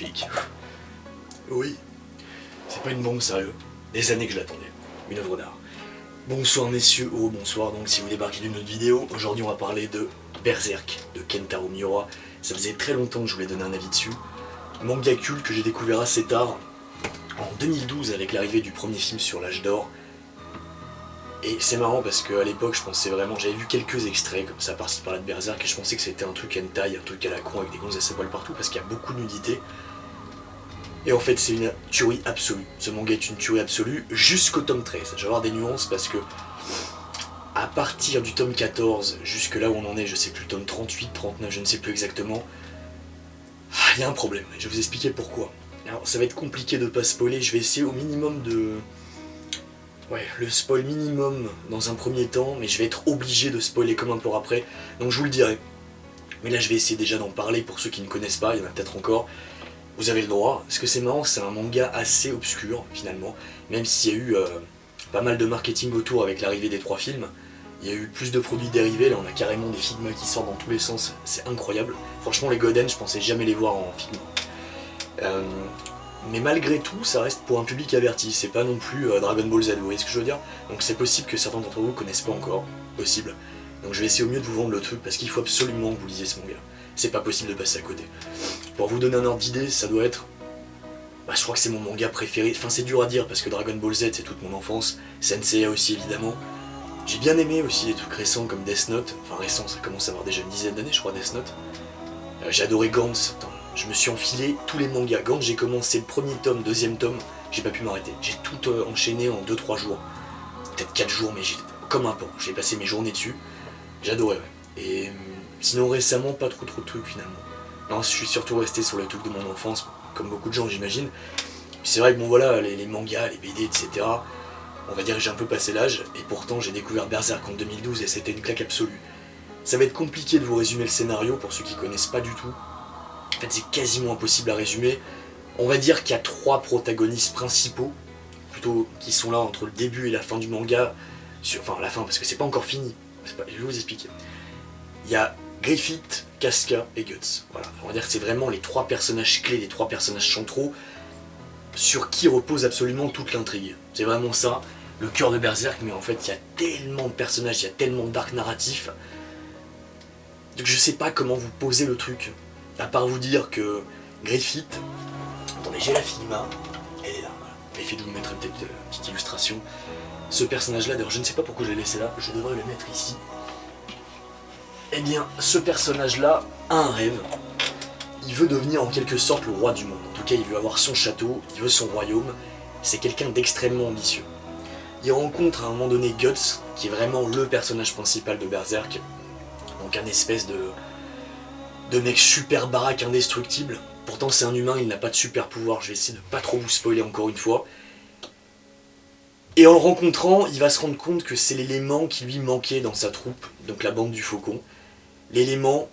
magnifique. Oui, c'est pas une bombe, sérieux. Des années que je l'attendais. Une œuvre d'art. Bonsoir messieurs, ou bonsoir donc si vous débarquez d'une autre vidéo. Aujourd'hui on va parler de Berserk, de Kentaro Miura. Ça faisait très longtemps que je voulais donner un avis dessus. Manga culte que j'ai découvert assez tard, en 2012 avec l'arrivée du premier film sur l'âge d'or. Et c'est marrant parce qu'à l'époque je pensais vraiment, j'avais vu quelques extraits comme ça par-ci par-là de Berserk et je pensais que c'était un truc hentai, un truc à la con avec des gonzesses à poil partout parce qu'il y a beaucoup de nudité. Et en fait c'est une tuerie absolue, ce manga est une tuerie absolue jusqu'au tome 13, je vais avoir des nuances parce que à partir du tome 14 jusque là où on en est, je sais plus, tome 38, 39, je ne sais plus exactement, il y a un problème, je vais vous expliquer pourquoi. Alors ça va être compliqué de pas spoiler, je vais essayer au minimum de... Ouais, le spoil minimum dans un premier temps, mais je vais être obligé de spoiler comme un peu après, donc je vous le dirai. Mais là je vais essayer déjà d'en parler pour ceux qui ne connaissent pas, il y en a peut-être encore. Vous avez le droit, parce que c'est marrant, c'est un manga assez obscur finalement, même s'il y a eu pas mal de marketing autour avec l'arrivée des 3 films. Il y a eu plus de produits dérivés, là on a carrément des Figma qui sortent dans tous les sens, c'est incroyable. Franchement les Goden, je pensais jamais les voir en Figma. Mais malgré tout, ça reste pour un public averti, c'est pas non plus Dragon Ball Z, vous voyez ce que je veux dire? Donc c'est possible que certains d'entre vous connaissent pas encore, possible. Donc je vais essayer au mieux de vous vendre le truc, parce qu'il faut absolument que vous lisiez ce manga. C'est pas possible de passer à côté. Pour vous donner un ordre d'idée, ça doit être... Bah, je crois que c'est mon manga préféré, enfin c'est dur à dire, parce que Dragon Ball Z c'est toute mon enfance, Sensei aussi évidemment. J'ai bien aimé aussi les trucs récents comme Death Note, enfin récent, ça commence à avoir déjà une dizaine d'années je crois Death Note. J'ai adoré Gantz, je me suis enfilé tous les mangas. Gantz, j'ai commencé le premier tome, deuxième tome, j'ai pas pu m'arrêter. J'ai tout enchaîné en 2-3 jours. Peut-être 4 jours, mais j'ai comme un pan. J'ai passé mes journées dessus. J'ai adoré, ouais. Et sinon récemment, pas trop de trucs finalement. Non, je suis surtout resté sur les trucs de mon enfance, comme beaucoup de gens j'imagine. C'est vrai que bon voilà, les mangas, les BD, etc. On va dire que j'ai un peu passé l'âge, et pourtant j'ai découvert Berserk en 2012 et c'était une claque absolue. Ça va être compliqué de vous résumer le scénario pour ceux qui connaissent pas du tout. En fait, c'est quasiment impossible à résumer. On va dire qu'il y a 3 protagonistes principaux, plutôt qui sont là entre le début et la fin du manga. Enfin, la fin, parce que c'est pas encore fini. Je vais vous expliquer. Il y a Griffith, Casca et Guts. Voilà, on va dire que c'est vraiment les 3 personnages clés, les 3 personnages centraux, sur qui repose absolument toute l'intrigue. C'est vraiment ça, le cœur de Berserk, mais en fait, il y a tellement de personnages, il y a tellement d'arcs narratifs. Donc je sais pas comment vous poser le truc. À part vous dire que Griffith, attendez, j'ai la Figma, elle est là, voilà. Griffith, je vous mettrai peut-être une petite illustration. Ce personnage-là, d'ailleurs, je ne sais pas pourquoi je l'ai laissé là, je devrais le mettre ici. Eh bien, ce personnage-là a un rêve. Il veut devenir en quelque sorte le roi du monde. En tout cas, il veut avoir son château, il veut son royaume. C'est quelqu'un d'extrêmement ambitieux. Il rencontre à un moment donné Guts, qui est vraiment le personnage principal de Berserk. Donc un espèce de mec super baraque, indestructible. Pourtant c'est un humain, il n'a pas de super pouvoir, je vais essayer de pas trop vous spoiler encore une fois. Et en le rencontrant, il va se rendre compte que c'est l'élément qui lui manquait dans sa troupe, donc la bande du Faucon. L'élément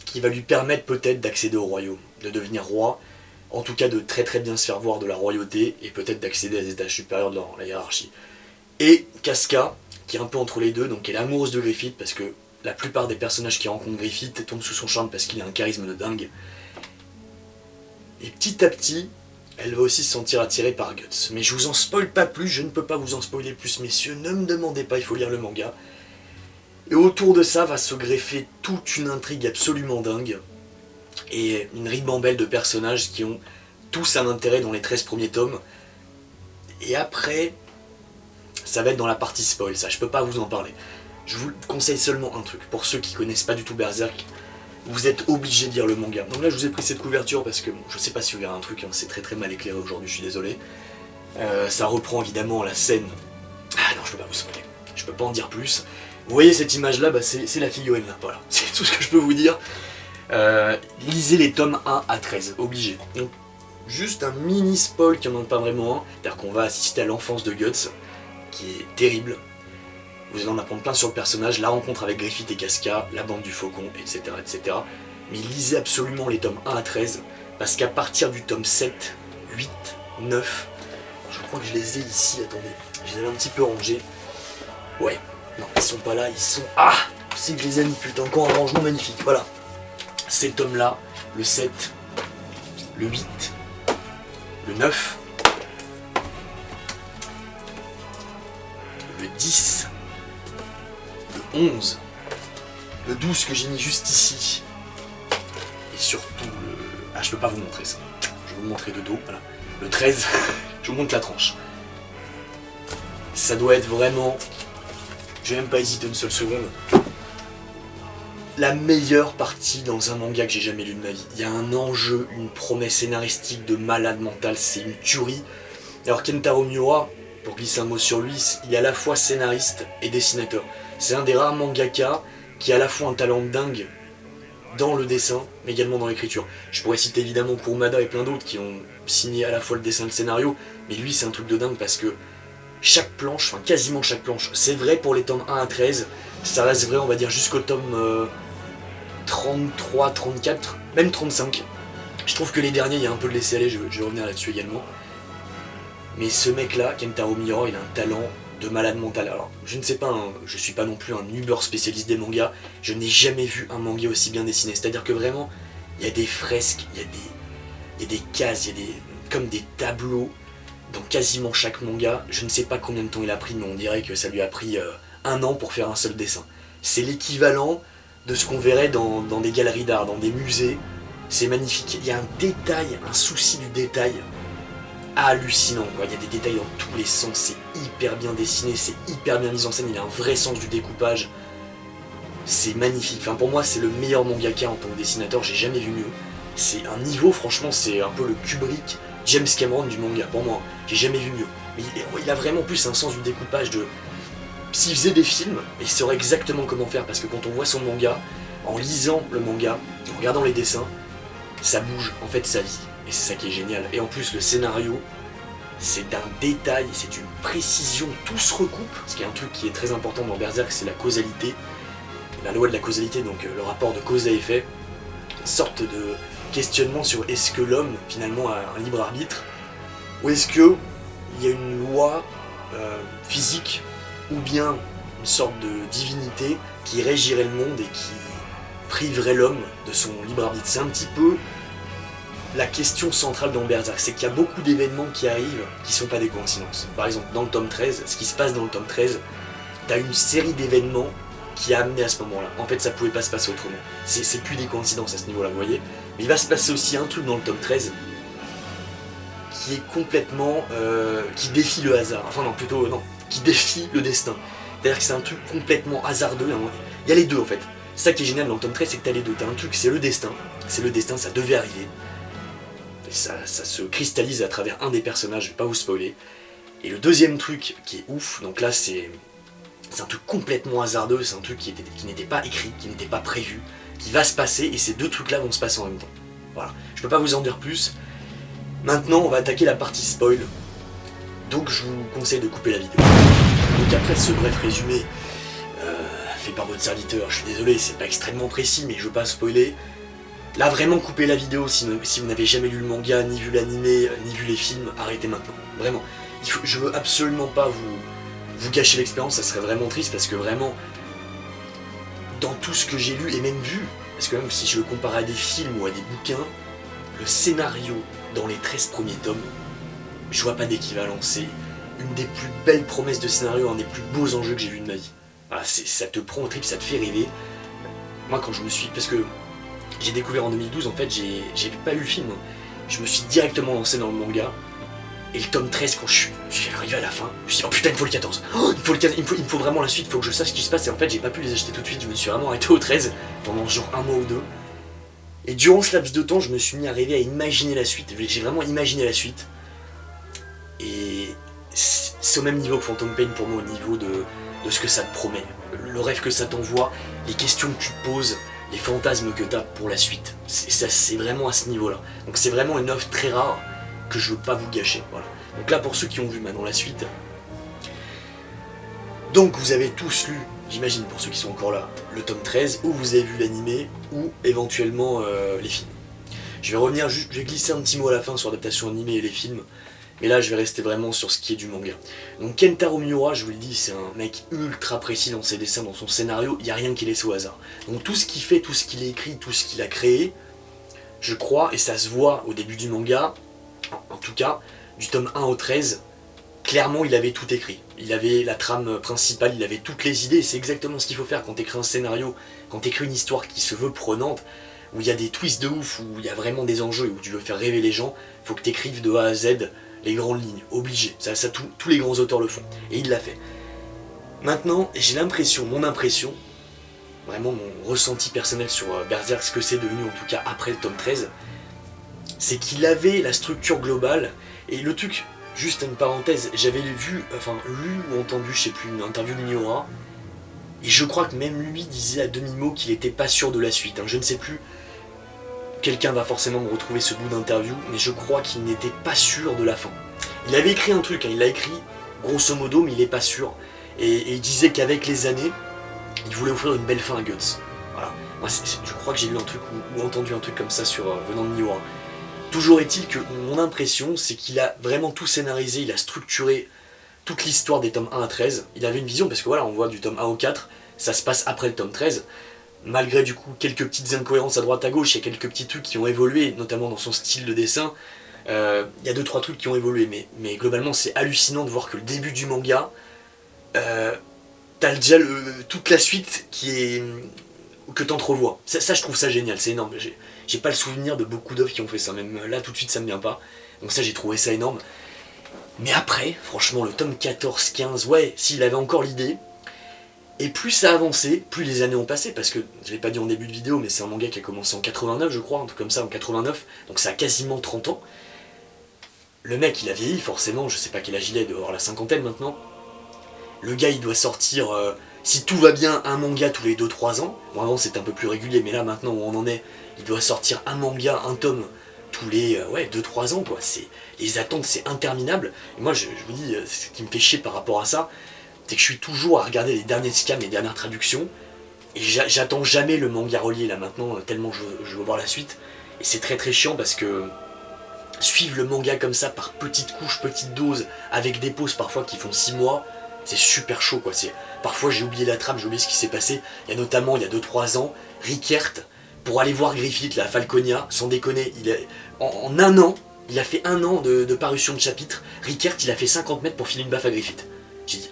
qui va lui permettre peut-être d'accéder au royaume, de devenir roi, en tout cas de très bien se faire voir de la royauté, et peut-être d'accéder à des étages supérieurs dans la hiérarchie. Et Casca, qui est un peu entre les deux, donc elle est amoureuse de Griffith, parce que la plupart des personnages qui rencontrent Griffith tombent sous son charme parce qu'il a un charisme de dingue. Et petit à petit, elle va aussi se sentir attirée par Guts. Mais je vous en spoil pas plus, je ne peux pas vous en spoiler plus, messieurs, ne me demandez pas, il faut lire le manga. Et autour de ça va se greffer toute une intrigue absolument dingue, et une ribambelle de personnages qui ont tous un intérêt dans les 13 premiers tomes. Et après, ça va être dans la partie spoil, ça, je peux pas vous en parler. Je vous conseille seulement un truc, pour ceux qui connaissent pas du tout Berserk, vous êtes obligés de lire le manga. Donc là je vous ai pris cette couverture parce que bon, je sais pas si vous verrez un truc, hein, c'est très mal éclairé aujourd'hui, je suis désolé. Ça reprend évidemment la scène... Ah non, je peux pas vous spoiler, je peux pas en dire plus. Vous voyez cette image là, bah, c'est la figurine là, voilà, c'est tout ce que je peux vous dire. Lisez les tomes 1 à 13, obligé. Donc juste un mini spoil qui en a pas vraiment un, c'est-à-dire qu'on va assister à l'enfance de Guts, qui est terrible. Vous allez en apprendre plein sur le personnage, la rencontre avec Griffith et Casca, la bande du Faucon, etc. etc. Mais lisez absolument les tomes 1 à 13, parce qu'à partir du tome 7, 8, 9, je crois que je les ai ici, attendez, je les avais un petit peu rangés. Ouais, non, ils sont pas là, ils sont... Ah, c'est que je les ai mis, putain, encore un rangement magnifique, voilà. Ces tomes-là, le 7, le 8, le 9, le 10, le 11, le 12 que j'ai mis juste ici, et surtout le... Ah, je peux pas vous montrer ça, je vais vous montrer de dos, voilà. Le 13, je vous montre la tranche. Ça doit être vraiment, je vais même pas hésiter une seule seconde, la meilleure partie dans un manga que j'ai jamais lu de ma vie. Il y a un enjeu, une promesse scénaristique de malade mental, c'est une tuerie. Alors Kentaro Miura, pour glisser un mot sur lui, il est à la fois scénariste et dessinateur. C'est un des rares mangaka qui a à la fois un talent dingue dans le dessin, mais également dans l'écriture. Je pourrais citer évidemment Kurumada et plein d'autres qui ont signé à la fois le dessin et le scénario, mais lui c'est un truc de dingue parce que chaque planche, enfin quasiment chaque planche, c'est vrai pour les tomes 1 à 13, ça reste vrai on va dire jusqu'au tome 33, 34, même 35. Je trouve que les derniers il y a un peu de laisser aller, je vais revenir là-dessus également. Mais ce mec là, Kentaro Miura, il a un talent de malade mental. Alors, je ne sais pas, je suis pas non plus un uber spécialiste des mangas, je n'ai jamais vu un manga aussi bien dessiné. C'est-à-dire que vraiment, il y a des fresques, il y a des cases, il y a comme des tableaux dans quasiment chaque manga. Je ne sais pas combien de temps il a pris, mais on dirait que ça lui a pris 1 an pour faire un seul dessin. C'est l'équivalent de ce qu'on verrait dans des galeries d'art, dans des musées. C'est magnifique. Il y a un détail, un souci du détail hallucinant, quoi. Il y a des détails dans tous les sens, c'est hyper bien dessiné, c'est hyper bien mis en scène, il a un vrai sens du découpage. C'est magnifique. Enfin, pour moi, c'est le meilleur mangaka en tant que dessinateur, j'ai jamais vu mieux. C'est un niveau, franchement, c'est un peu le Kubrick, James Cameron du manga, pour moi. J'ai jamais vu mieux. Mais il a vraiment plus un sens du découpage de... S'il faisait des films, il saurait exactement comment faire, parce que quand on voit son manga, en lisant le manga, en regardant les dessins, ça bouge, en fait, sa vie. Et c'est ça qui est génial. Et en plus, le scénario, c'est d'un détail, c'est une précision, tout se recoupe. Ce qui est un truc qui est très important dans Berserk, c'est la causalité. La loi de la causalité, donc le rapport de cause à effet. Une sorte de questionnement sur est-ce que l'homme, finalement, a un libre arbitre, ou est-ce qu'il y a une loi physique, ou bien une sorte de divinité qui régirait le monde et qui priverait l'homme de son libre arbitre. C'est un petit peu la question centrale dans Berserk, c'est qu'il y a beaucoup d'événements qui arrivent qui sont pas des coïncidences. Par exemple, dans le tome 13, ce qui se passe dans le tome 13, t'as une série d'événements qui a amené à ce moment-là. En fait, ça pouvait pas se passer autrement. C'est plus des coïncidences à ce niveau-là, vous voyez. Mais il va se passer aussi un truc dans le tome 13 qui est complètement... qui défie le hasard. Enfin non, plutôt non, qui défie le destin. C'est-à-dire que c'est un truc complètement hasardeux. Il y a les deux en fait. C'est ça qui est génial dans le tome 13, c'est que t'as les deux. T'as un truc, c'est le destin. C'est le destin, ça devait arriver. Ça se cristallise à travers un des personnages, je vais pas vous spoiler. Et le deuxième truc qui est ouf, donc là c'est un truc complètement hasardeux, c'est un truc qui n'était pas écrit, qui n'était pas prévu, qui va se passer, et ces deux trucs-là vont se passer en même temps. Voilà, je peux pas vous en dire plus. Maintenant, on va attaquer la partie spoil, donc je vous conseille de couper la vidéo. Donc après ce bref résumé, fait par votre serviteur, je suis désolé, c'est pas extrêmement précis, mais je veux pas spoiler. Là, vraiment, coupez la vidéo si vous n'avez jamais lu le manga, ni vu l'animé, ni vu les films, arrêtez maintenant. Vraiment. Je veux absolument pas vous gâcher l'expérience, ça serait vraiment triste, parce que vraiment, dans tout ce que j'ai lu et même vu, parce que même si je le compare à des films ou à des bouquins, le scénario dans les 13 premiers tomes, je vois pas d'équivalent. C'est une des plus belles promesses de scénario, un des plus beaux enjeux que j'ai vu de ma vie. Voilà, ça te prend au trip, ça te fait rêver. Moi, quand je me suis... Parce que j'ai découvert en 2012, en fait, j'ai pas eu le film. Je me suis directement lancé dans le manga. Et le tome 13, quand je suis arrivé à la fin, je me suis dit, oh putain, il me faut le 14. Oh, il me faut vraiment la suite, il faut que je sache ce qui se passe. Et en fait, j'ai pas pu les acheter tout de suite. Je me suis vraiment arrêté au 13 pendant genre 1 mois ou 2. Et durant ce laps de temps, je me suis mis à rêver, à imaginer la suite. J'ai vraiment imaginé la suite. Et c'est au même niveau que Phantom Pain pour moi, au niveau de ce que ça te promet. Le rêve que ça t'envoie, les questions que tu te poses, les fantasmes que tu as pour la suite. C'est vraiment à ce niveau-là. Donc c'est vraiment une œuvre très rare que je veux pas vous gâcher. Voilà. Donc là, pour ceux qui ont vu maintenant la suite, donc vous avez tous lu, j'imagine pour ceux qui sont encore là, le tome 13, ou vous avez vu l'animé, ou éventuellement les films. Je vais revenir, je vais glisser un petit mot à la fin sur l'adaptation animée et les films, mais là je vais rester vraiment sur ce qui est du manga. Donc Kentaro Miura, je vous le dis, c'est un mec ultra précis dans ses dessins, dans son scénario, il n'y a rien qui est laissé au hasard. Donc tout ce qu'il fait, tout ce qu'il a écrit, tout ce qu'il a créé, je crois, et ça se voit au début du manga, en tout cas, du tome 1 au 13, clairement il avait tout écrit. Il avait la trame principale, il avait toutes les idées, et c'est exactement ce qu'il faut faire quand t'écris un scénario, quand t'écris une histoire qui se veut prenante, où il y a des twists de ouf, où il y a vraiment des enjeux, et où tu veux faire rêver les gens, faut que t'écrives de A à Z les grandes lignes, obligé. Ça tous les grands auteurs le font, et il l'a fait. Maintenant, j'ai l'impression, mon impression, vraiment mon ressenti personnel sur Berserk, ce que c'est devenu en tout cas après le tome 13, c'est qu'il avait la structure globale, et le truc, juste une parenthèse, j'avais lu ou entendu, je sais plus, une interview de Miura, et je crois que même lui disait à demi-mot qu'il était pas sûr de la suite, je ne sais plus, quelqu'un va forcément me retrouver ce bout d'interview, mais je crois qu'il n'était pas sûr de la fin. Il avait écrit un truc, il l'a écrit grosso modo, mais il est pas sûr, et il disait qu'avec les années, il voulait offrir une belle fin à Guts. Voilà. Moi, je crois que j'ai lu un truc ou entendu un truc comme ça venant de Miura. Toujours est-il que mon impression, c'est qu'il a vraiment tout scénarisé, il a structuré toute l'histoire des tomes 1 à 13. Il avait une vision, parce que voilà, on voit du tome 1 au 4, ça se passe après le tome 13. Malgré du coup quelques petites incohérences à droite à gauche, il y a quelques petits trucs qui ont évolué, notamment dans son style de dessin. Il y a 2-3 trucs qui ont évolué, mais globalement c'est hallucinant de voir que le début du manga, t'as déjà toute la suite que t'entrevois. Ça, je trouve ça génial, c'est énorme. J'ai pas le souvenir de beaucoup d'œuvres qui ont fait ça, même là tout de suite ça me vient pas. Donc ça j'ai trouvé ça énorme. Mais après, franchement, le tome 14, 15, ouais, s'il avait encore l'idée. Et plus ça avançait, plus les années ont passé, parce que, je l'ai pas dit en début de vidéo, mais c'est un manga qui a commencé en 89, je crois, un truc comme ça, en 89, donc ça a quasiment 30 ans. Le mec, il a vieilli, forcément, je sais pas quel âge il est, il doit avoir la cinquantaine maintenant. Le gars, il doit sortir, si tout va bien, un manga tous les 2-3 ans. Bon, avant, c'était un peu plus régulier, mais là, maintenant, où on en est, il doit sortir un manga, un tome, tous les 2-3 ans, quoi. Les attentes, c'est interminable. Et moi, je vous dis, ce qui me fait chier par rapport à ça, c'est que je suis toujours à regarder les derniers scans, les dernières traductions, et j'attends jamais le manga relié là maintenant, tellement je veux voir la suite. Et c'est très très chiant parce que suivre le manga comme ça par petites couches, petites doses, avec des pauses parfois qui font 6 mois, c'est super chaud quoi. Parfois j'ai oublié la trame, j'ai oublié ce qui s'est passé. Il y a notamment, il y a 2-3 ans, Rickert, pour aller voir Griffith, la Falconia, sans déconner, en un an, il a fait 1 an de parution de chapitre. Rickert, il a fait 50 mètres pour filer une baffe à Griffith. J'ai dit,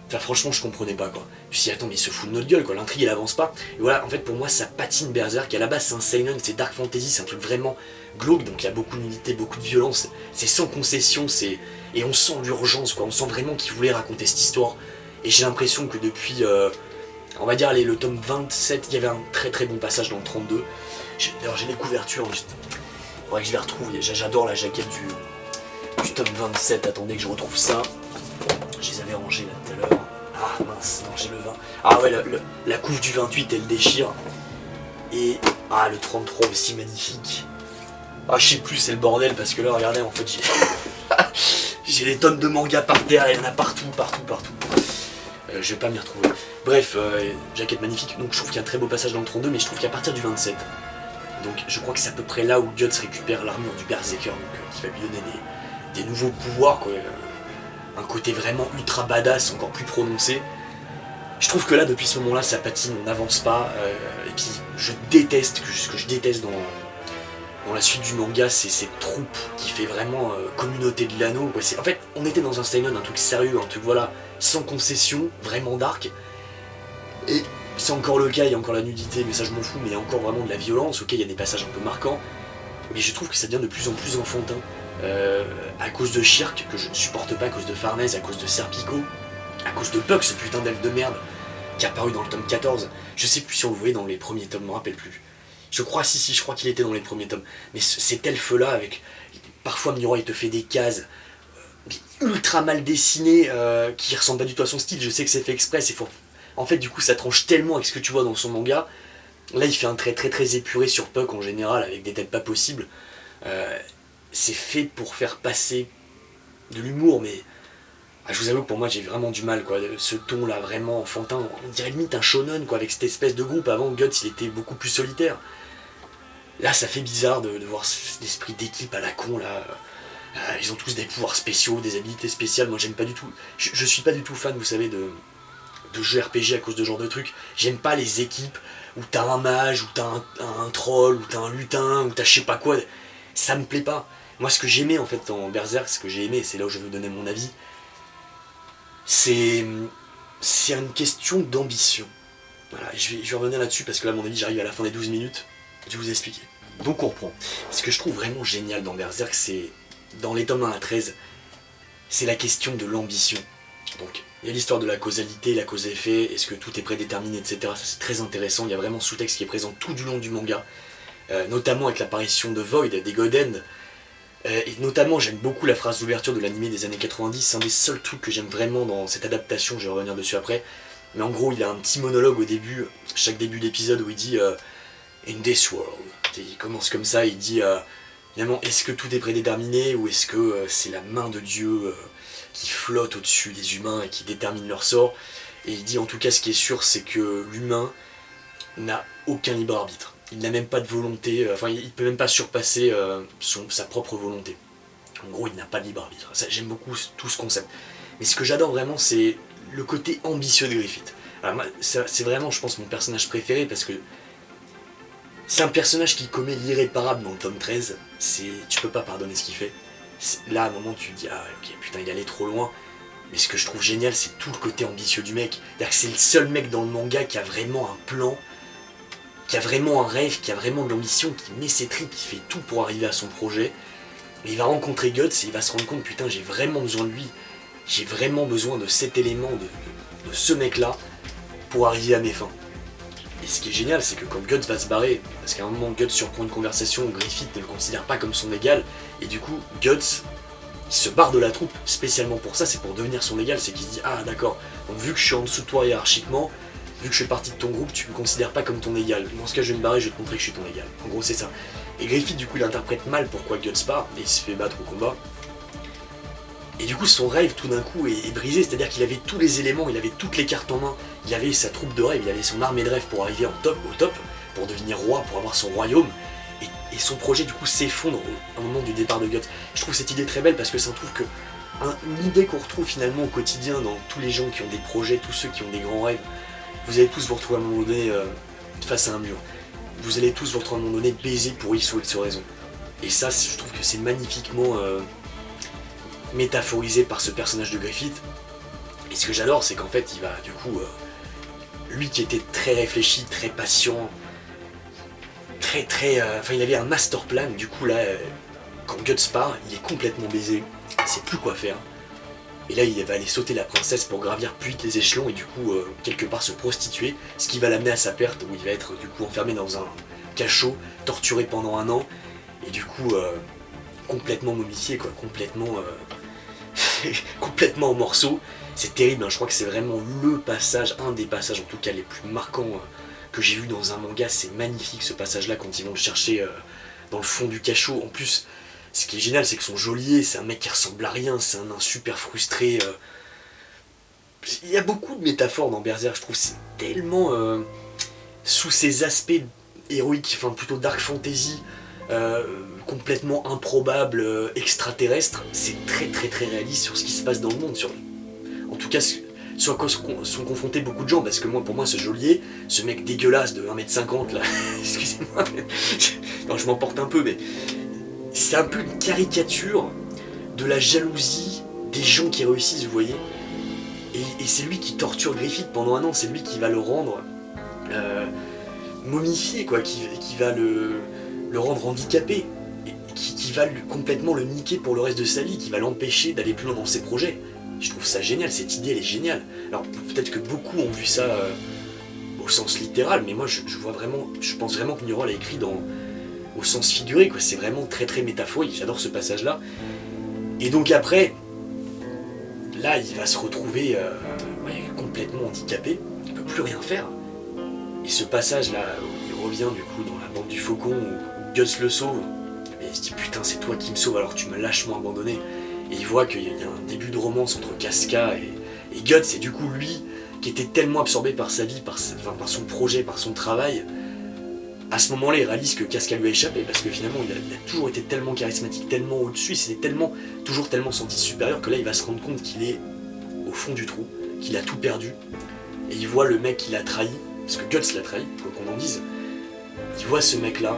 enfin franchement je comprenais pas quoi. Je me suis dit attends mais il se fout de notre gueule quoi, l'intrigue elle avance pas. Et voilà en fait pour moi ça patine Berserk, à la base c'est un seinen, c'est dark fantasy, c'est un truc vraiment glauque, donc il y a beaucoup de nudité, beaucoup de violence, c'est sans concession, et on sent l'urgence quoi, on sent vraiment qu'il voulait raconter cette histoire. Et j'ai l'impression que depuis on va dire le tome 27, il y avait un très très bon passage dans le 32. D'ailleurs j'ai les couvertures, faudrait que je les retrouve, j'adore la jaquette du tome 27, attendez que je retrouve ça. Je les avais rangés là tout à l'heure. Ah mince, non j'ai le 20. Ah ouais, la couve du 28 elle déchire. Et le 33 aussi magnifique. Ah je sais plus, c'est le bordel parce que là regardez en fait j'ai des tonnes de mangas par terre, il y en a partout. Je vais pas m'y retrouver. Bref, jaquette magnifique, donc je trouve qu'il y a un très beau passage dans le 32, mais je trouve qu'à partir du 27, donc je crois que c'est à peu près là où Guts récupère l'armure du Berserker, donc qui va lui donner des nouveaux pouvoirs quoi. Un côté vraiment ultra badass, encore plus prononcé. Je trouve que là, depuis ce moment-là, ça patine, on n'avance pas. Et puis, je déteste, ce que je déteste dans la suite du manga, c'est cette troupe qui fait vraiment communauté de l'anneau. En fait, on était dans un seinen, un truc sérieux, un truc voilà, sans concession, vraiment dark. Et c'est encore le cas, il y a encore la nudité, mais ça je m'en fous, mais il y a encore vraiment de la violence. Ok, il y a des passages un peu marquants, mais je trouve que ça devient de plus en plus enfantin. À cause de Shirk, que je ne supporte pas, à cause de Farnèse, à cause de Serpico, à cause de Puck, ce putain d'elfe de merde, qui est apparu dans le tome 14. Je sais plus si on le voyait dans les premiers tomes, je me rappelle plus. Je crois, je crois qu'il était dans les premiers tomes. Mais cet elfe-là, avec... Parfois, Miura, il te fait des cases ultra mal dessinées, qui ressemblent pas du tout à son style. Je sais que c'est fait exprès, en fait, du coup, ça tranche tellement avec ce que tu vois dans son manga. Là, il fait un trait très très épuré sur Puck, en général, avec des têtes pas possibles. C'est fait pour faire passer de l'humour, mais je vous avoue que pour moi j'ai vraiment du mal quoi, ce ton là vraiment enfantin, on dirait limite un shonen quoi, avec cette espèce de groupe. Avant Guts il était beaucoup plus solitaire, là ça fait bizarre de voir cet esprit d'équipe à la con là. Ils ont tous des pouvoirs spéciaux, des habilités spéciales, moi j'aime pas du tout, je suis pas du tout fan vous savez de de jeux RPG à cause de ce genre de trucs. J'aime pas les équipes où t'as un mage, où t'as un troll, où t'as un lutin, où t'as je sais pas quoi. Ça me plaît pas. Moi, ce que j'aimais en fait en Berserk, ce que j'ai aimé, c'est là où je veux donner mon avis, c'est une question d'ambition. Voilà, je vais revenir là-dessus parce que là, à mon avis, j'arrive à la fin des 12 minutes. Je vais vous expliquer. Donc on reprend. Ce que je trouve vraiment génial dans Berserk, c'est, dans les tomes 1 à 13, c'est la question de l'ambition. Donc, il y a l'histoire de la causalité, la cause à effet, est-ce que tout est prédéterminé, etc. Ça c'est très intéressant, il y a vraiment ce sous-texte qui est présent tout du long du manga, notamment avec l'apparition de Void, des God End, et notamment j'aime beaucoup la phrase d'ouverture de l'anime des années 90, c'est un des seuls trucs que j'aime vraiment dans cette adaptation, je vais revenir dessus après, mais en gros il a un petit monologue au début, chaque début d'épisode où il dit In this world, il commence comme ça, il dit finalement est-ce que tout est prédéterminé ou est-ce que c'est la main de Dieu qui flotte au-dessus des humains et qui détermine leur sort. Et il dit en tout cas ce qui est sûr c'est que l'humain n'a aucun libre arbitre. Il n'a même pas de volonté, enfin il peut même pas surpasser sa propre volonté. En gros il n'a pas de libre arbitre. J'aime beaucoup tout ce concept. Mais ce que j'adore vraiment c'est le côté ambitieux de Griffith. Alors moi c'est vraiment je pense mon personnage préféré parce que c'est un personnage qui commet l'irréparable dans le tome 13. Tu peux pas pardonner ce qu'il fait. Là, à un moment, tu te dis, ah ok, putain, il allait trop loin. Mais ce que je trouve génial, c'est tout le côté ambitieux du mec. C'est-à-dire que c'est le seul mec dans le manga qui a vraiment un plan, qui a vraiment un rêve, qui a vraiment de l'ambition, qui met ses tripes, qui fait tout pour arriver à son projet. Et il va rencontrer Guts et il va se rendre compte, putain, j'ai vraiment besoin de lui. J'ai vraiment besoin de cet élément, de ce mec-là, pour arriver à mes fins. Et ce qui est génial, c'est que quand Guts va se barrer, parce qu'à un moment Guts surprend une conversation où Griffith ne le considère pas comme son égal, et du coup Guts il se barre de la troupe spécialement pour ça, c'est pour devenir son égal, c'est qu'il se dit ah d'accord, donc vu que je suis en dessous de toi hiérarchiquement, vu que je fais partie de ton groupe, tu me considères pas comme ton égal. Dans ce cas je vais me barrer, je vais te montrer que je suis ton égal. En gros c'est ça. Et Griffith du coup il interprète mal pourquoi Guts part, et il se fait battre au combat. Et du coup son rêve tout d'un coup est brisé, c'est-à-dire qu'il avait tous les éléments, il avait toutes les cartes en main, il avait sa troupe de rêve, il avait son armée de rêve pour arriver au top, pour devenir roi, pour avoir son royaume, et son projet du coup s'effondre au moment du départ de Guts. Je trouve cette idée très belle parce que ça trouve que une idée qu'on retrouve finalement au quotidien dans tous les gens qui ont des projets, tous ceux qui ont des grands rêves, vous allez tous vous retrouver à un moment donné face à un mur. Vous allez tous vous retrouver à un moment donné baisés pour X ou X raison. Et ça je trouve que c'est magnifiquement métaphorisé par ce personnage de Griffith. Et ce que j'adore, c'est qu'en fait, il va du coup, lui qui était très réfléchi, très patient, enfin, il avait un master plan. Du coup là, quand Guts part, il est complètement baisé, il sait plus quoi faire. Et là, il va aller sauter la princesse pour gravir plus vite les échelons et du coup, quelque part se prostituer, ce qui va l'amener à sa perte, où il va être du coup enfermé dans un cachot, torturé pendant 1 an, et du coup, complètement momifié, quoi, complètement complètement en morceaux. C'est terrible, hein. Je crois que c'est vraiment le passage, un des passages en tout cas les plus marquants que j'ai vu dans un manga. C'est magnifique ce passage là quand ils vont le chercher dans le fond du cachot. En plus ce qui est génial c'est que son geôlier c'est un mec qui ressemble à rien, c'est un nain super frustré. Il y a beaucoup de métaphores dans Berserk, je trouve. C'est tellement sous ses aspects héroïques, enfin plutôt dark fantasy, complètement improbable, extraterrestre, c'est très réaliste sur ce qui se passe dans le monde, en tout cas sur quoi sont confrontés beaucoup de gens, parce que pour moi ce geôlier, ce mec dégueulasse de 1m50 là, excusez-moi, non, je m'emporte un peu, mais c'est un peu une caricature de la jalousie des gens qui réussissent, vous voyez, et c'est lui qui torture Griffith pendant 1 an, c'est lui qui va le rendre momifié, quoi, qui va le rendre handicapé, qui va complètement le niquer pour le reste de sa vie, qui va l'empêcher d'aller plus loin dans ses projets. Je trouve ça génial, cette idée elle est géniale. Alors peut-être que beaucoup ont vu ça au sens littéral, mais moi je pense vraiment que Newroll a écrit au sens figuré, quoi. C'est vraiment très métaphorique, j'adore ce passage là. Et donc après, là il va se retrouver complètement handicapé, il peut plus rien faire. Et ce passage là, où il revient du coup dans la bande du faucon, où Guts le sauve, et il se dit putain c'est toi qui me sauves alors que tu m'as lâchement abandonné. Et il voit qu'il y a un début de romance entre Casca et Guts, et du coup lui, qui était tellement absorbé par sa vie, par son projet, par son travail, à ce moment-là il réalise que Casca lui a échappé, parce que finalement il a toujours été tellement charismatique, tellement au-dessus, il s'était toujours tellement senti supérieur, que là il va se rendre compte qu'il est au fond du trou, qu'il a tout perdu, et il voit le mec qui l'a trahi, parce que Guts l'a trahi, quoi qu'on en dise, il voit ce mec-là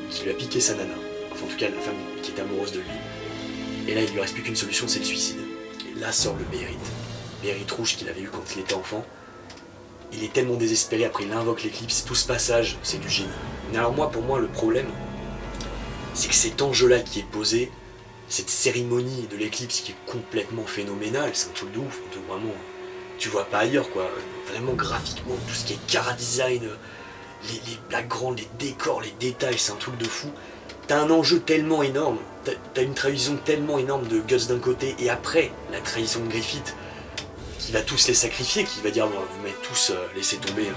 qui lui a piqué sa nana, enfin en tout cas la femme qui est amoureuse de lui, et là il lui reste plus qu'une solution, c'est le suicide. Et là sort le Bérite rouge qu'il avait eu quand il était enfant. Il est tellement désespéré, après il invoque l'éclipse, tout ce passage, c'est du génie. Mais alors pour moi, le problème, c'est que cet enjeu-là qui est posé, cette cérémonie de l'éclipse qui est complètement phénoménale, c'est un truc de ouf, un truc vraiment, tu vois pas ailleurs quoi, vraiment graphiquement, tout ce qui est chara design, les backgrounds, les décors, les détails, c'est un truc de fou. T'as un enjeu tellement énorme, t'as une trahison tellement énorme de Guts d'un côté, et après, la trahison de Griffith, qui va tous les sacrifier, qui va dire bon, vous m'avez tous laissé tomber, hein.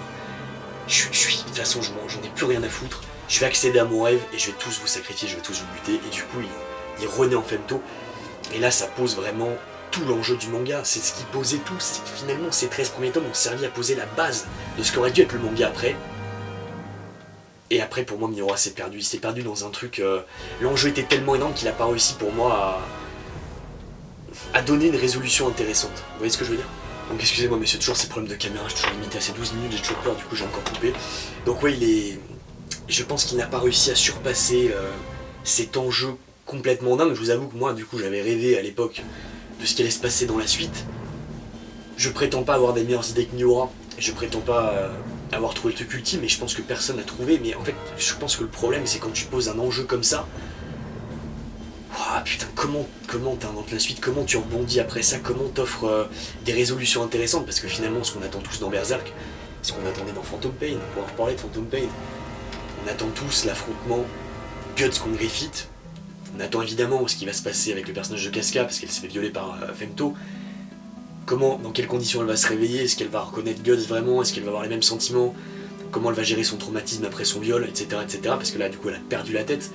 De toute façon j'en ai plus rien à foutre, je vais accéder à mon rêve et je vais tous vous sacrifier, je vais tous vous buter, et du coup il renaît en Femto, et là ça pose vraiment tout l'enjeu du manga, c'est ce qui posait tout, finalement ces 13 premiers tomes ont servi à poser la base de ce qu'aurait dû être le manga après. Et après pour moi Miura s'est perdu, il s'est perdu dans un truc, l'enjeu était tellement énorme qu'il a pas réussi pour moi à donner une résolution intéressante, vous voyez ce que je veux dire? Donc excusez-moi mais c'est toujours ces problèmes de caméra, je suis toujours limité à ces 12 minutes, j'ai toujours peur, du coup j'ai encore coupé. Donc ouais je pense qu'il n'a pas réussi à surpasser cet enjeu complètement dingue. Je vous avoue que moi du coup j'avais rêvé à l'époque de ce qui allait se passer dans la suite. Je prétends pas avoir des meilleures idées que Miura, je prétends pas avoir trouvé le truc ultime, et je pense que personne n'a trouvé, mais en fait je pense que le problème c'est quand tu poses un enjeu comme ça, oh, putain, comment t'inventes la suite, comment tu rebondis après ça, comment t'offres des résolutions intéressantes, parce que finalement ce qu'on attend tous dans Berserk, c'est ce qu'on attendait dans Phantom Pain, on pourra reparler de Phantom Pain. On attend tous l'affrontement Guts contre Griffith, on attend évidemment ce qui va se passer avec le personnage de Casca, parce qu'elle s'est fait violer par Femto. Dans quelles conditions elle va se réveiller, est-ce qu'elle va reconnaître Guts vraiment, est-ce qu'elle va avoir les mêmes sentiments, comment elle va gérer son traumatisme après son viol, etc. parce que là du coup elle a perdu la tête.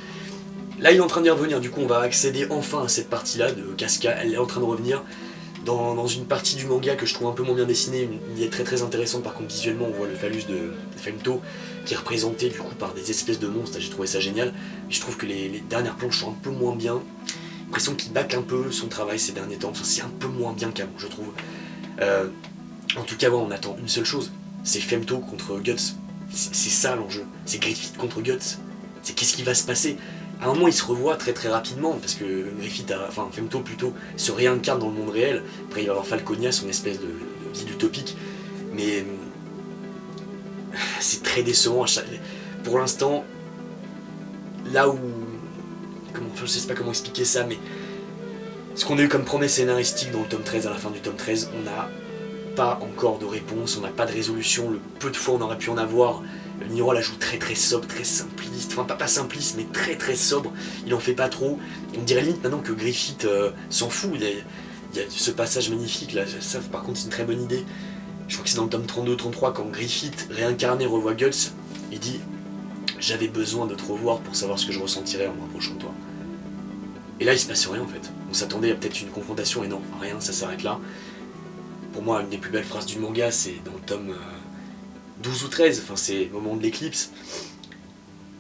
Là il est en train d'y revenir, du coup on va accéder enfin à cette partie-là de Casca, elle est en train de revenir dans une partie du manga que je trouve un peu moins bien dessinée, une idée très très intéressante. Par contre visuellement on voit le phallus de Femto qui est représenté du coup par des espèces de monstres, j'ai trouvé ça génial. Mais je trouve que les dernières planches sont un peu moins bien, j'ai l'impression qu'il back un peu son travail ces derniers temps, enfin, c'est un peu moins bien qu'avant je trouve. En tout cas ouais, on attend une seule chose, c'est Femto contre Guts, c'est ça l'enjeu, c'est Griffith contre Guts, c'est qu'est-ce qui va se passer. À un moment il se revoit très très rapidement parce que Femto plutôt se réincarne dans le monde réel, après il va avoir Falconia, son espèce de guide utopique, mais c'est très décevant pour l'instant, là où... je sais pas comment expliquer ça, mais ce qu'on a eu comme promesse scénaristique dans le tome 13, à la fin du tome 13, on n'a pas encore de réponse, on n'a pas de résolution, le peu de fois on aurait pu en avoir. Miura la joue très très sobre, très simpliste, enfin pas simpliste mais très très sobre, il en fait pas trop. On dirait limite maintenant que Griffith s'en fout, il y a ce passage magnifique là, ça par contre c'est une très bonne idée. Je crois que c'est dans le tome 32-33 quand Griffith réincarné revoit Guts, il dit « J'avais besoin de te revoir pour savoir ce que je ressentirais en me rapprochant de toi ». Et là il se passe rien en fait, on s'attendait à peut-être une confrontation et non, rien, ça s'arrête là. Pour moi une des plus belles phrases du manga c'est dans le tome 12 ou 13, enfin c'est le moment de l'éclipse,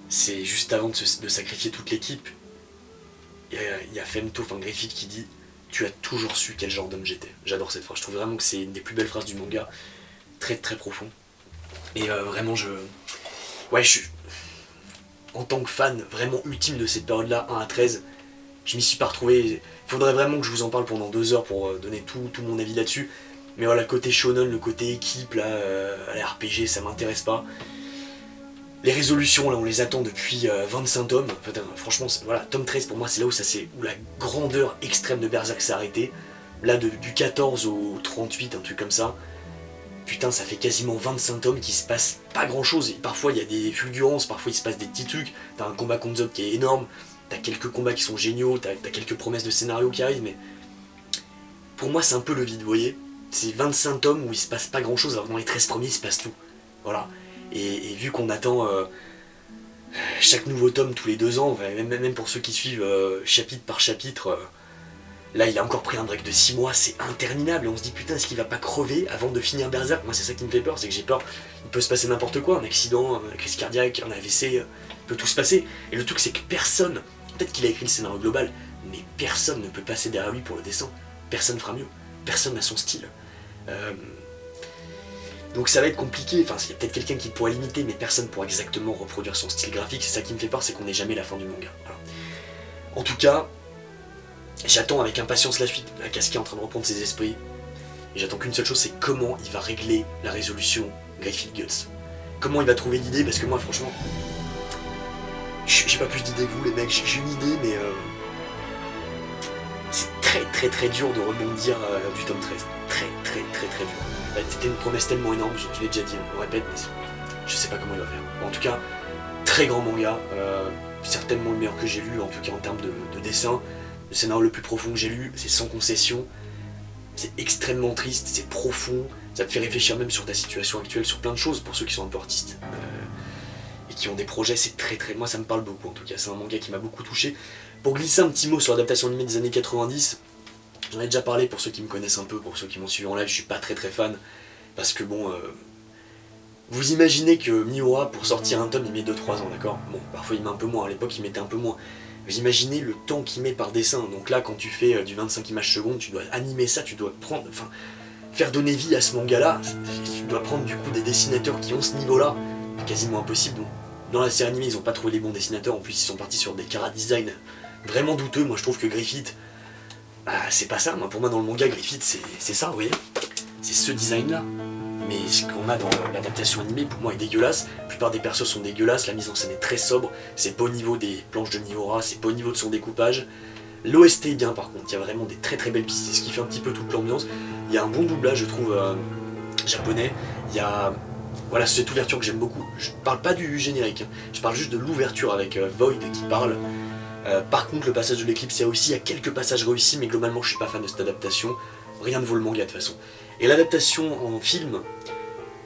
c'est juste avant de sacrifier toute l'équipe, il y a Femto, enfin Griffith qui dit « Tu as toujours su quel genre d'homme j'étais ». J'adore cette phrase, je trouve vraiment que c'est une des plus belles phrases du manga, très très profond. Et vraiment je suis, en tant que fan vraiment ultime de cette période-là, 1 à 13, je m'y suis pas retrouvé, il faudrait vraiment que je vous en parle pendant 2 heures pour donner tout mon avis là-dessus. Mais voilà, le côté shonen, le côté équipe, là, les RPG, ça m'intéresse pas. Les résolutions, là, on les attend depuis 25 tomes. En fait, franchement, voilà, tome 13, pour moi, c'est là où la grandeur extrême de Berserk s'est arrêtée. Là, du 14 au 38, un truc comme ça. Putain, ça fait quasiment 25 tomes qui se passe pas grand-chose. Parfois, il y a des fulgurances, parfois, il se passe des petits trucs. T'as un combat contre Zod qui est énorme. T'as quelques combats qui sont géniaux. T'as quelques promesses de scénario qui arrivent, mais... Pour moi, c'est un peu le vide, vous voyez. C'est 25 tomes où il se passe pas grand chose, alors que dans les 13 premiers il se passe tout. Voilà. Et vu qu'on attend chaque nouveau tome tous les 2 ans, même pour ceux qui suivent chapitre par chapitre, là il a encore pris un break de 6 mois, c'est interminable, et on se dit putain est-ce qu'il va pas crever avant de finir Berserk. Moi c'est ça qui me fait peur, c'est que j'ai peur, il peut se passer n'importe quoi, un accident, une crise cardiaque, un AVC, peut tout se passer. Et le truc c'est que personne, peut-être qu'il a écrit le scénario global, mais personne ne peut passer derrière lui pour le dessin, personne fera mieux, personne n'a son style. Donc ça va être compliqué, enfin il y a peut-être quelqu'un qui pourra l'imiter, mais personne ne pourra exactement reproduire son style graphique, c'est ça qui me fait peur, c'est qu'on n'est jamais la fin du manga. Voilà. En tout cas, j'attends avec impatience la suite, Akaski est en train de reprendre ses esprits, et j'attends qu'une seule chose, c'est comment il va régler la résolution Griffith Guts. Comment il va trouver l'idée, parce que moi franchement, j'ai pas plus d'idées que vous les mecs, j'ai une idée, mais c'est très dur de rebondir du tome 13. Très dur. C'était une promesse tellement énorme, je l'ai déjà dit, on le répète, mais je sais pas comment il va faire. Bon, en tout cas, très grand manga, certainement le meilleur que j'ai lu, en tout cas en termes de dessin. Le scénario le plus profond que j'ai lu, c'est sans concession. C'est extrêmement triste, c'est profond, ça te fait réfléchir même sur ta situation actuelle, sur plein de choses pour ceux qui sont un peu artistes. Et qui ont des projets, c'est très. Moi ça me parle beaucoup en tout cas, c'est un manga qui m'a beaucoup touché. Pour glisser un petit mot sur l'adaptation animée des années 90, j'en ai déjà parlé pour ceux qui me connaissent un peu, pour ceux qui m'ont suivi en live, je suis pas très fan. Parce que bon, vous imaginez que Miura, pour sortir un tome, il met 2-3 ans, d'accord? Bon, parfois il met un peu moins, à l'époque il mettait un peu moins. Vous imaginez le temps qu'il met par dessin, donc là quand tu fais du 25 images secondes, tu dois animer ça, tu dois prendre, enfin, faire donner vie à ce manga-là, tu dois prendre du coup des dessinateurs qui ont ce niveau-là, c'est quasiment impossible. Donc, dans la série animée, ils ont pas trouvé les bons dessinateurs, en plus ils sont partis sur des chara-design vraiment douteux. Moi je trouve que Griffith, c'est pas ça, pour moi dans le manga, Griffith c'est ça, vous voyez, c'est ce design-là. Mais ce qu'on a dans l'adaptation animée, pour moi, est dégueulasse. La plupart des persos sont dégueulasses, la mise en scène est très sobre, c'est pas au niveau des planches de Miura, c'est pas au niveau de son découpage. L'OST est bien par contre, il y a vraiment des très belles pistes, c'est ce qui fait un petit peu toute l'ambiance. Il y a un bon doublage, je trouve, japonais. Il y a voilà, cette ouverture que j'aime beaucoup. Je parle pas du générique, je parle juste de l'ouverture avec Void qui parle. Par contre, le passage de l'éclipse, il y a quelques passages réussis, mais globalement, je suis pas fan de cette adaptation. Rien ne vaut le manga de toute façon. Et l'adaptation en film,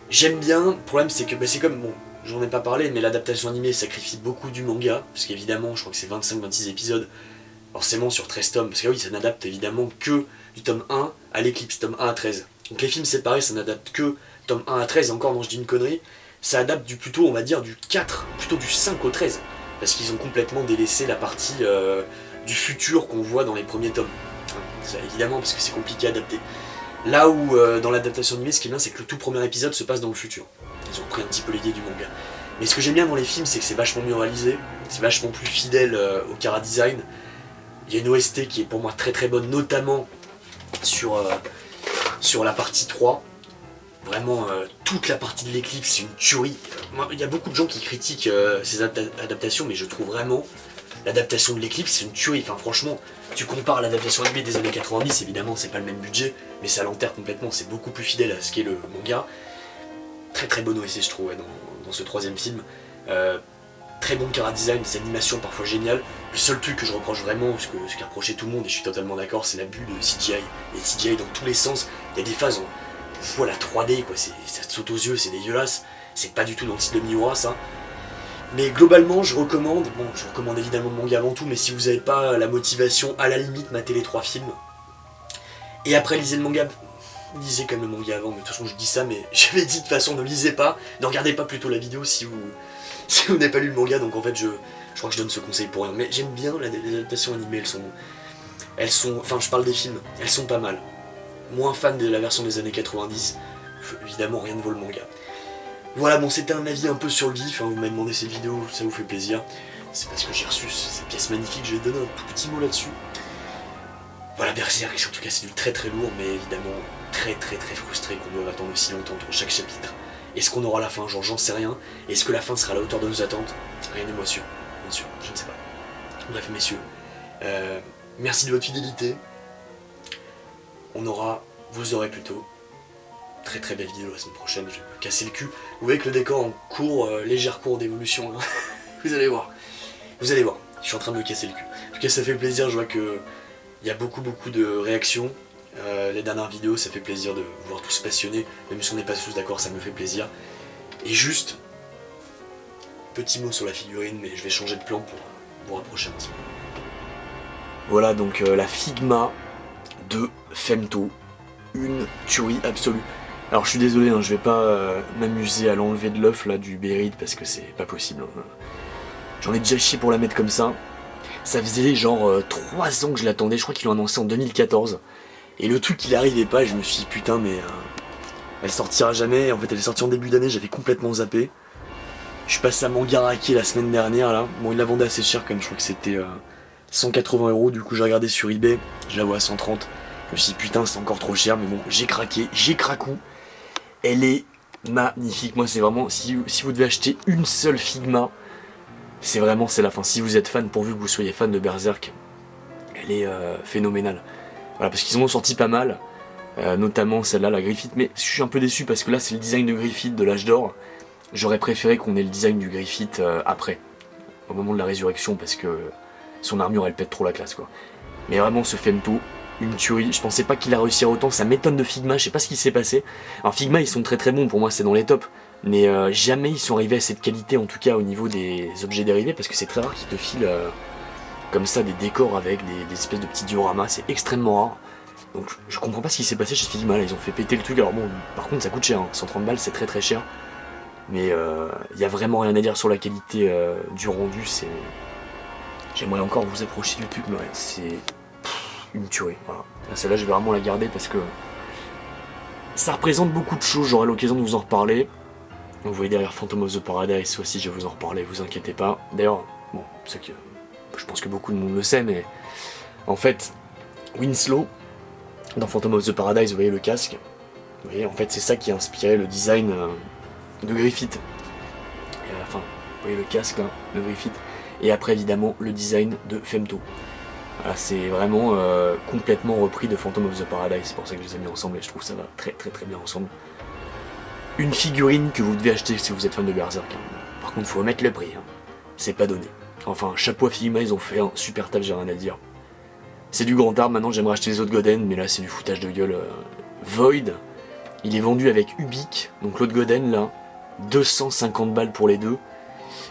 j'aime bien. Le problème, c'est que c'est comme, bon, j'en ai pas parlé, mais l'adaptation animée sacrifie beaucoup du manga, parce qu'évidemment, je crois que c'est 25-26 épisodes, forcément sur 13 tomes, parce que oui, ça n'adapte évidemment que du tome 1 à l'éclipse, tome 1 à 13. Donc les films, c'est pareil, ça n'adapte que tome 1 à 13, et encore, non, je dis une connerie, ça adapte plutôt, on va dire, du 4, plutôt du 5 au 13, parce qu'ils ont complètement délaissé la partie du futur qu'on voit dans les premiers tomes. Ça, évidemment, parce que c'est compliqué à adapter. Là où, dans l'adaptation animée, ce qui est bien, c'est que le tout premier épisode se passe dans le futur. Ils ont pris un petit peu l'idée du manga. Mais ce que j'aime bien dans les films, c'est que c'est vachement mieux réalisé, c'est vachement plus fidèle au chara-design. Il y a une OST qui est pour moi très bonne, notamment sur la partie 3. Vraiment, toute la partie de l'éclipse, c'est une tuerie. Il y a beaucoup de gens qui critiquent ces adaptations, mais je trouve vraiment l'adaptation de l'éclipse, c'est une tuerie. Enfin, franchement, tu compares l'adaptation animée des années 90, évidemment, c'est pas le même budget, mais ça l'enterre complètement, c'est beaucoup plus fidèle à ce qu'est le manga. Très bon OST, je trouve, dans ce troisième film. Très bon chara-design, des animations parfois géniales. Le seul truc que je reproche vraiment, ce qu'a reproché tout le monde, et je suis totalement d'accord, c'est l'abus de CGI. Les CGI dans tous les sens, il y a des phases où on voit la 3D, quoi, ça te saute aux yeux, c'est dégueulasse. C'est pas du tout dans le style de Miura, ça. Mais globalement, je recommande évidemment le manga avant tout, mais si vous n'avez pas la motivation, à la limite, matez les 3 films. Et après, lisez le manga. Lisez quand même le manga avant, mais de toute façon, je dis ça, mais j'avais dit de toute façon, ne lisez pas, ne regardez pas plutôt la vidéo si vous n'avez pas lu le manga, donc en fait, je crois que je donne ce conseil pour rien. Mais j'aime bien les adaptations animées, elles sont, enfin, je parle des films, elles sont pas mal. Moins fan de la version des années 90, évidemment, rien ne vaut le manga. Voilà, bon, c'était un avis un peu sur le vif, hein, vous m'avez demandé cette vidéo, ça vous fait plaisir. C'est parce que j'ai reçu ces pièces magnifiques, je vais donner un tout petit mot là-dessus. Voilà, Berserk, en tout cas, c'est du très lourd, mais évidemment très frustré qu'on doive attendre aussi longtemps entre chaque chapitre. Est-ce qu'on aura la fin? Genre, j'en sais rien. Est-ce que la fin sera à la hauteur de nos attentes? Rien n'est moins sûr, bien sûr, je ne sais pas. Bref, messieurs, merci de votre fidélité. Vous aurez plutôt très belle vidéo la semaine prochaine, je vais me casser le cul. Vous voyez que le décor en cours, légère cours d'évolution, là. Vous allez voir, je suis en train de me casser le cul. En tout cas, ça fait plaisir, je vois que il y a beaucoup de réactions. Les dernières vidéos, ça fait plaisir de voir tous se passionner, même si on n'est pas tous d'accord, ça me fait plaisir. Et juste, petit mot sur la figurine, mais je vais changer de plan pour vous rapprocher un petit peu. Voilà donc la Figma de Femto, une tuerie absolue. Alors je suis désolé, hein, je vais pas m'amuser à l'enlever de l'œuf là du Béride parce que c'est pas possible. Hein. J'en ai déjà chié pour la mettre comme ça. Ça faisait genre 3 ans que je l'attendais, je crois qu'ils l'ont annoncé en 2014. Et le truc il arrivait pas, et je me suis dit putain mais Elle sortira jamais, en fait elle est sortie en début d'année, j'avais complètement zappé. Je suis passé à Mangaraki la semaine dernière là. Bon, il la vendait assez cher quand même, je crois que c'était 180 €. Du coup, j'ai regardé sur eBay, je la vois à 130. Je me suis dit, putain, c'est encore trop cher, mais bon, j'ai craqué, j'ai cracou. Elle est magnifique. Moi, c'est vraiment, si vous devez acheter une seule Figma, c'est la fin. Si vous êtes fan, pourvu que vous soyez fan de Berserk, elle est phénoménale. Voilà, parce qu'ils en ont sorti pas mal, notamment celle-là, la Griffith. Mais je suis un peu déçu parce que là, c'est le design de Griffith de l'âge d'or. J'aurais préféré qu'on ait le design du Griffith après, au moment de la résurrection, parce que son armure elle pète trop la classe quoi. Mais vraiment ce Femto, une tuerie, je pensais pas qu'il a réussi autant, ça m'étonne de Figma, je sais pas ce qui s'est passé. Alors Figma ils sont très très bons, pour moi c'est dans les tops, mais jamais ils sont arrivés à cette qualité en tout cas au niveau des objets dérivés, parce que c'est très rare qu'ils te filent comme ça des décors avec des espèces de petits dioramas, c'est extrêmement rare. Donc je comprends pas ce qui s'est passé chez Figma, là ils ont fait péter le truc, alors bon par contre ça coûte cher, hein. 130 balles c'est très très cher. Mais il n'y a vraiment rien à dire sur la qualité du rendu, c'est... J'aimerais encore vous approcher du truc, mais ouais, c'est une tuerie. Voilà. Celle-là, je vais vraiment la garder parce que ça représente beaucoup de choses, j'aurai l'occasion de vous en reparler. Vous voyez derrière Phantom of the Paradise aussi, je vais vous en reparler, vous inquiétez pas. D'ailleurs, bon, c'est que je pense que beaucoup de monde le sait, mais en fait, Winslow, dans Phantom of the Paradise, vous voyez le casque, vous voyez, en fait, c'est ça qui a inspiré le design de Griffith. Et à la fin, vous voyez le casque là, de Griffith. Et après évidemment le design de Femto. Voilà, c'est vraiment complètement repris de Phantom of the Paradise, c'est pour ça que je les ai mis ensemble et je trouve que ça va très très très bien ensemble. Une figurine que vous devez acheter si vous êtes fan de Berserk. Par contre faut mettre le prix, hein. C'est pas donné. Enfin, chapeau à Figma, ils ont fait un super taf, j'ai rien à dire. C'est du grand art, maintenant j'aimerais acheter les autres Goden, mais là c'est du foutage de gueule. Void, il est vendu avec Ubik, donc l'autre Goden là. 250 balles pour les deux.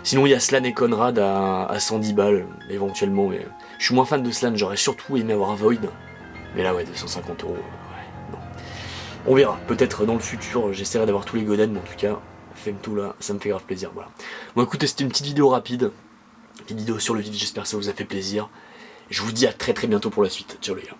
Sinon il y a Slan et Conrad à 110 balles éventuellement, mais je suis moins fan de Slan, j'aurais surtout aimé avoir un Void. Mais là ouais, 250 €, ouais, non. On verra, peut-être dans le futur j'essaierai d'avoir tous les Goden, mais en tout cas, Femto là, ça me fait grave plaisir, voilà. Bon écoutez, c'était une petite vidéo rapide, une vidéo sur le vide, j'espère que ça vous a fait plaisir. Je vous dis à très très bientôt pour la suite, ciao les gars.